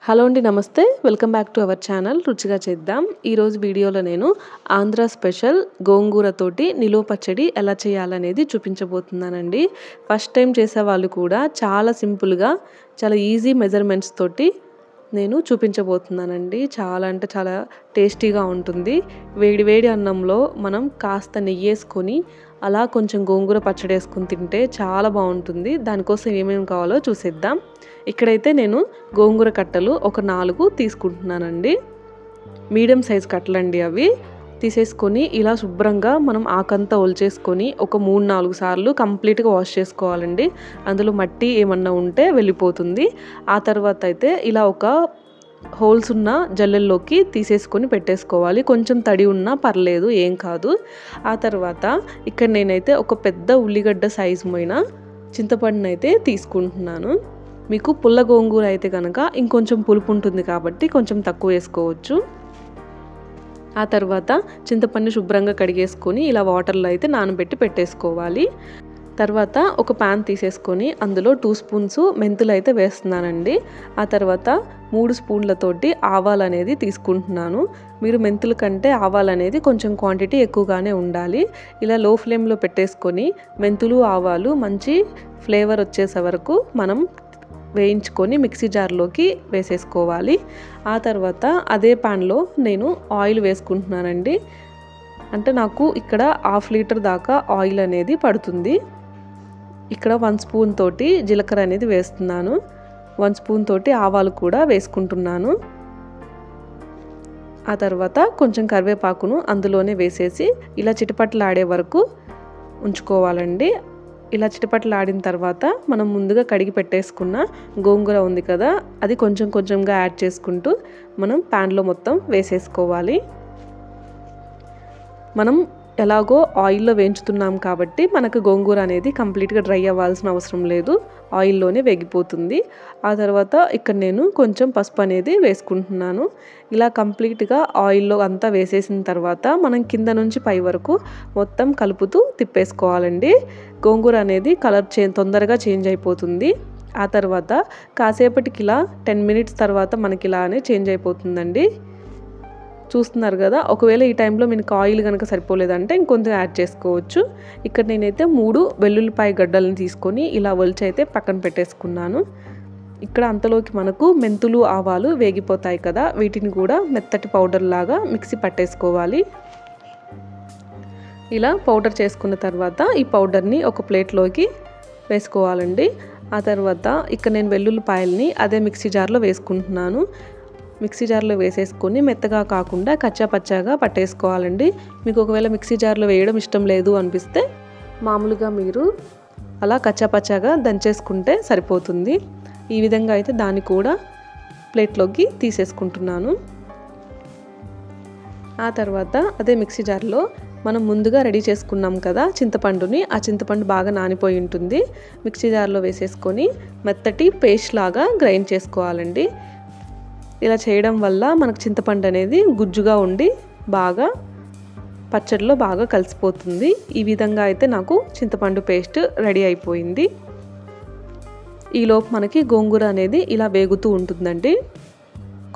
Hello అండి, నమస్తే. Welcome back to our channel రుచిగా చేద్దాం. ఈరోజు వీడియోలో నేను ఆంధ్ర స్పెషల్ గోంగూరతోటి నిలువ పచ్చడి ఎలా చేయాలనేది చూపించబోతున్నానండి. ఫస్ట్ టైం చేసేవాళ్ళు కూడా చాలా సింపుల్గా, చాలా ఈజీ మెజర్మెంట్స్ తోటి నేను చూపించబోతున్నానండి. చాలా అంటే చాలా టేస్టీగా ఉంటుంది. వేడి వేడి అన్నంలో మనం కాస్త నెయ్యి వేసుకొని అలా కొంచెం గోంగూర పచ్చడి వేసుకొని తింటే చాలా బాగుంటుంది. దానికోసం ఏమేమి కావాలో చూసేద్దాం. ఇక్కడైతే నేను గోంగూర కట్టలు ఒక 4 తీసుకుంటున్నానండి. మీడియం సైజ్ కట్టలండి అవి. తీసేసుకొని ఇలా శుభ్రంగా మనం ఆకంతా ఒలిచేసుకొని ఒక 3-4 సార్లు కంప్లీట్గా వాష్ చేసుకోవాలండి. అందులో మట్టి ఏమన్నా ఉంటే వెళ్ళిపోతుంది. ఆ తర్వాత అయితే ఇలా ఒక హోల్స్ ఉన్న జల్లెల్లోకి తీసేసుకొని పెట్టేసుకోవాలి. కొంచెం తడి ఉన్నా పర్లేదు, ఏం కాదు. ఆ తర్వాత ఇక్కడ నేనైతే ఒక పెద్ద ఉల్లిగడ్డ సైజు మైన చింతపండుని అయితే తీసుకుంటున్నాను. మీకు పుల్ల గోంగూర అయితే కనుక ఇంకొంచెం పులుపు ఉంటుంది కాబట్టి కొంచెం తక్కువ వేసుకోవచ్చు. ఆ తర్వాత చింతపండు శుభ్రంగా కడిగేసుకొని ఇలా వాటర్లో అయితే నానబెట్టి పెట్టేసుకోవాలి. తర్వాత ఒక ప్యాన్ తీసేసుకొని అందులో 2 స్పూన్స్ మెంతులు అయితే వేస్తున్నానండి. ఆ తర్వాత 3 స్పూన్లతోటి ఆవాలు అనేది తీసుకుంటున్నాను. మీరు మెంతుల కంటే ఆవాలు అనేది కొంచెం క్వాంటిటీ ఎక్కువగానే ఉండాలి. ఇలా లో ఫ్లేమ్లో పెట్టేసుకొని మెంతులు ఆవాలు మంచి ఫ్లేవర్ వచ్చేసే వరకు మనం వేయించుకొని మిక్సీ జార్లోకి వేసేసుకోవాలి. ఆ తర్వాత అదే ప్యాన్లో నేను ఆయిల్ వేసుకుంటున్నానండి. అంటే నాకు ఇక్కడ 1/2 లీటర్ దాకా ఆయిల్ అనేది పడుతుంది. ఇక్కడ 1 స్పూన్ తోటి జీలకర్ర అనేది వేస్తున్నాను. 1 స్పూన్ తోటి ఆవాలు కూడా వేసుకుంటున్నాను. ఆ తర్వాత కొంచెం కరివేపాకును అందులోనే వేసేసి ఇలా చిటపటలాడే వరకు ఉంచుకోవాలండి. ఇలా చిటపటలాడిన తర్వాత మనం ముందుగా కడిగి పెట్టేసుకున్న గోంగూర ఉంది కదా, అది కొంచెం కొంచెంగా యాడ్ చేసుకుంటూ మనం ప్యాన్లో మొత్తం వేసేసుకోవాలి. మనం ఎలాగో ఆయిల్లో వేయించుతున్నాం కాబట్టి మనకు గోంగూర అనేది కంప్లీట్గా డ్రై అవ్వాల్సిన అవసరం లేదు, ఆయిల్లోనే వేగిపోతుంది. ఆ తర్వాత ఇక్కడ నేను కొంచెం పసుపు అనేది వేసుకుంటున్నాను. ఇలా కంప్లీట్గా ఆయిల్లో అంతా వేసేసిన తర్వాత మనం కింద నుంచి పై వరకు మొత్తం కలుపుతూ తిప్పేసుకోవాలండి. గోంగూర అనేది కలర్ తొందరగా చేంజ్ అయిపోతుంది. ఆ తర్వాత కాసేపటికి ఇలా 10 మినిట్స్ తర్వాత మనకి ఇలానే చేంజ్ అయిపోతుందండి. చూస్తున్నారు కదా. ఒకవేళ ఈ టైంలో మీకు ఆయిల్ కనుక సరిపోలేదంటే ఇంకొంచెం యాడ్ చేసుకోవచ్చు. ఇక్కడ నేనైతే 3 వెల్లుల్లిపాయ గడ్డలను తీసుకొని ఇలా ఒలిచి అయితే పక్కన పెట్టేసుకున్నాను. ఇక్కడ అంతలోకి మనకు మెంతులు ఆవాలు వేగిపోతాయి కదా, వీటిని కూడా మెత్తటి పౌడర్ లాగా మిక్సీ పట్టేసుకోవాలి. ఇలా పౌడర్ చేసుకున్న తర్వాత ఈ పౌడర్ని ఒక ప్లేట్లోకి వేసుకోవాలండి. ఆ తర్వాత ఇక్కడ నేను వెల్లుల్లిపాయల్ని అదే మిక్సీ జార్లో వేసుకుంటున్నాను. మిక్సీ జార్లో వేసేసుకొని మెత్తగా కాకుండా కచ్చా పచ్చాగా పట్టేసుకోవాలండి. మీకు ఒకవేళ మిక్సీ జార్లో వేయడం ఇష్టం లేదు అనిపిస్తే మామూలుగా మీరు అలా కచ్చా పచ్చాగా దంచేసుకుంటే సరిపోతుంది. ఈ విధంగా అయితే దాన్ని కూడా ప్లేట్లోకి తీసేసుకుంటున్నాను. ఆ తర్వాత అదే మిక్సీ జార్లో మనం ముందుగా రెడీ చేసుకున్నాం కదా చింతపండుని, ఆ చింతపండు బాగా నానిపోయి ఉంటుంది. మిక్సీ జార్లో వేసేసుకొని మెత్తటి పేస్ట్ లాగా గ్రైండ్ చేసుకోవాలండి. ఇలా చేయడం వల్ల మనకు చింతపండు అనేది గుజ్జుగా ఉండి బాగా పచ్చడిలో బాగా కలిసిపోతుంది. ఈ విధంగా అయితే నాకు చింతపండు పేస్ట్ రెడీ అయిపోయింది. ఈలోపు మనకి గోంగూర అనేది ఇలా వేగుతూ ఉంటుందండి.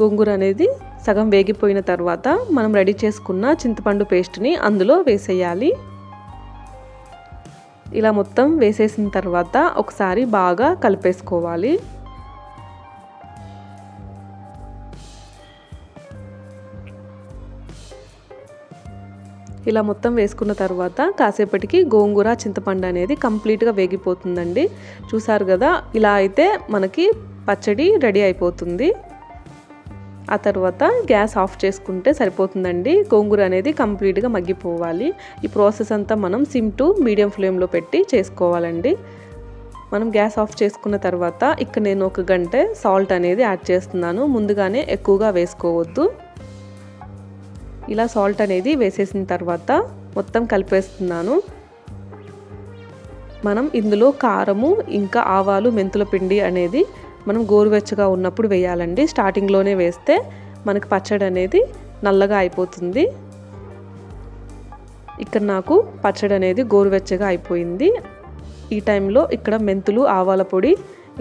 గోంగూర అనేది సగం వేగిపోయిన తర్వాత మనం రెడీ చేసుకున్న చింతపండు పేస్ట్ని అందులో వేసేయాలి. ఇలా మొత్తం వేసేసిన తర్వాత ఒకసారి బాగా కలిపేసుకోవాలి. ఇలా మొత్తం వేసుకున్న తర్వాత కాసేపటికి గోంగూర చింతపండు అనేది కంప్లీట్గా వేగిపోతుందండి. చూసారు కదా, ఇలా అయితే మనకి పచ్చడి రెడీ అయిపోతుంది. ఆ తర్వాత గ్యాస్ ఆఫ్ చేసుకుంటే సరిపోతుందండి. గోంగూర అనేది కంప్లీట్గా మగ్గిపోవాలి. ఈ ప్రాసెస్ అంతా మనం సిమ్ టు మీడియం ఫ్లేమ్లో పెట్టి చేసుకోవాలండి. మనం గ్యాస్ ఆఫ్ చేసుకున్న తర్వాత ఇక్కడ నేను 1 గంట సాల్ట్ అనేది యాడ్ చేస్తున్నాను. ముందుగానే ఎక్కువగా వేసుకోవద్దు. ఇలా సాల్ట్ అనేది వేసేసిన తర్వాత మొత్తం కలిపేస్తున్నాను. మనం ఇందులో కారము ఇంకా ఆవాలు మెంతుల పిండి అనేది మనం గోరువెచ్చగా ఉన్నప్పుడు వేయాలండి. స్టార్టింగ్లోనే వేస్తే మనకి పచ్చడి అనేది నల్లగా అయిపోతుంది. ఇక్కడ నాకు పచ్చడి అనేది గోరువెచ్చగా అయిపోయింది. ఈ టైంలో ఇక్కడ మెంతులు ఆవాల పొడి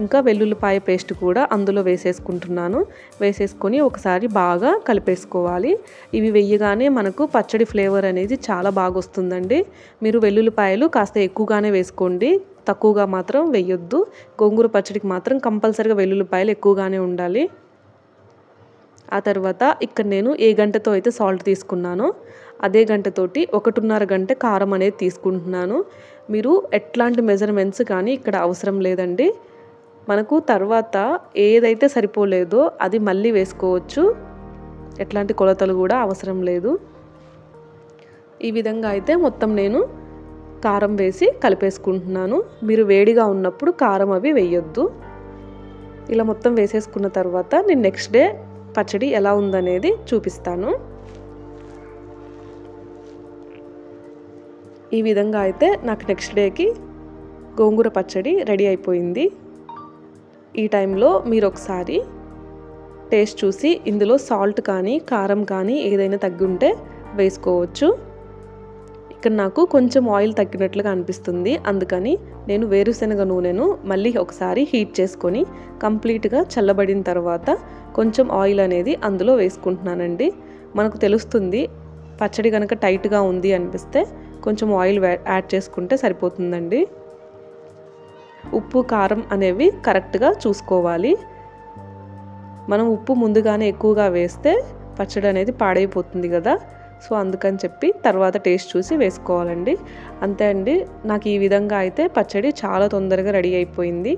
ఇంకా వెల్లుల్లిపాయ పేస్ట్ కూడా అందులో వేసేసుకుంటున్నాను. వేసేసుకొని ఒకసారి బాగా కలిపేసుకోవాలి. ఇవి వేయగానే మనకు పచ్చడి ఫ్లేవర్ అనేది చాలా బాగా వస్తుందండి. మీరు వెల్లుల్లిపాయలు కాస్త ఎక్కువగానే వేసుకోండి, తక్కువగా మాత్రం వేయొద్దు. గోంగూర పచ్చడికి మాత్రం కంపల్సరిగా వెల్లుల్లిపాయలు ఎక్కువగానే ఉండాలి. ఆ తర్వాత ఇక్కడ నేను ఏ గంటతో అయితే సాల్ట్ తీసుకున్నానో అదే గంటతోటి 1.5 గంట కారం అనేది తీసుకుంటున్నాను. మీరు ఎట్లాంటి మెజర్మెంట్స్ కానీ ఇక్కడ అవసరం లేదండి. మనకు తర్వాత ఏదైతే సరిపోలేదో అది మళ్ళీ వేసుకోవచ్చు. ఎట్లాంటి కొలతలు కూడా అవసరం లేదు. ఈ విధంగా అయితే మొత్తం నేను కారం వేసి కలిపేసుకుంటున్నాను. మీరు వేడిగా ఉన్నప్పుడు కారం అవి వేయొద్దు. ఇలా మొత్తం వేసేసుకున్న తర్వాత నేను నెక్స్ట్ డే పచ్చడి ఎలా ఉందనేది చూపిస్తాను. ఈ విధంగా అయితే నాకు నెక్స్ట్ డేకి గోంగూర పచ్చడి రెడీ అయిపోయింది. ఈ టైంలో మీరు ఒకసారి టేస్ట్ చూసి ఇందులో సాల్ట్ కానీ కారం కానీ ఏదైనా తగ్గుంటే వేసుకోవచ్చు. ఇక్కడ నాకు కొంచెం ఆయిల్ తగ్గినట్లుగా అనిపిస్తుంది. అందుకని నేను వేరుశనగ నూనెను మళ్ళీ ఒకసారి హీట్ చేసుకొని కంప్లీట్గా చల్లబడిన తర్వాత కొంచెం ఆయిల్ అనేది అందులో వేసుకుంటున్నానండి. మనకు తెలుస్తుంది పచ్చడి కనుక టైట్గా ఉంది అనిపిస్తే కొంచెం ఆయిల్ యాడ్ చేసుకుంటే సరిపోతుందండి. ఉప్పు కారం అనేవి కరెక్ట్గా చూసుకోవాలి. మనం ఉప్పు ముందుగానే ఎక్కువగా వేస్తే పచ్చడి అనేది పాడైపోతుంది కదా. సో అందుకని చెప్పి తర్వాత టేస్ట్ చూసి వేసుకోవాలండి. అంతే అండి. నాకు ఈ విధంగా అయితే పచ్చడి చాలా తొందరగా రెడీ అయిపోయింది.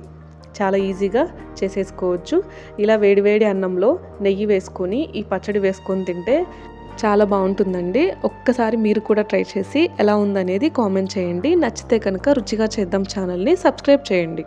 చాలా ఈజీగా చేసేసుకోవచ్చు. ఇలా వేడివేడి అన్నంలో నెయ్యి వేసుకొని ఈ పచ్చడి వేసుకొని తింటే చాలా బాగుంటుందండి. ఒక్కసారి మీరు కూడా ట్రై చేసి ఎలా ఉందనేది కామెంట్ చేయండి. నచ్చితే కనుక రుచిగా చేద్దాం ఛానల్ని సబ్స్క్రైబ్ చేయండి.